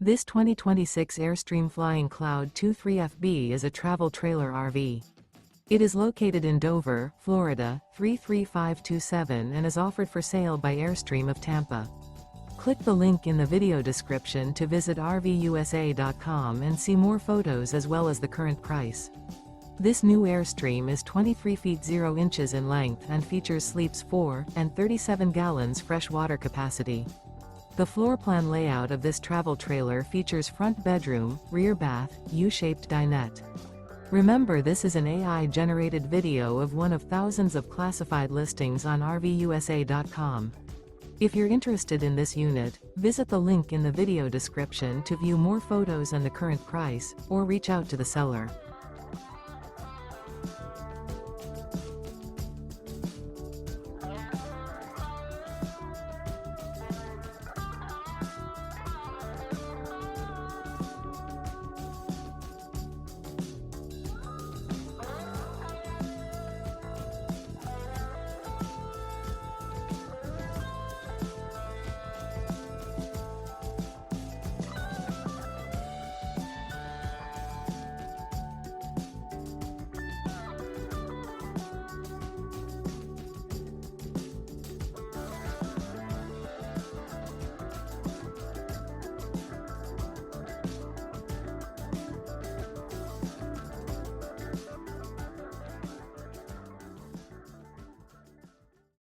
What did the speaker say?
This 2026 Airstream Flying Cloud 23FB is a travel trailer RV. It is located in Dover, Florida, 33527 and is offered for sale by Airstream of Tampa. Click the link in the video description to visit RVUSA.com and see more photos as well as the current price. This new Airstream is 23 feet 0 inches in length and features sleeps 4 and 37 gallons fresh water capacity. The floor plan layout of this travel trailer features front bedroom, rear bath, U-shaped dinette. Remember, this is an AI-generated video of one of thousands of classified listings on RVUSA.com. If you're interested in this unit, visit the link in the video description to view more photos and the current price, or reach out to the seller.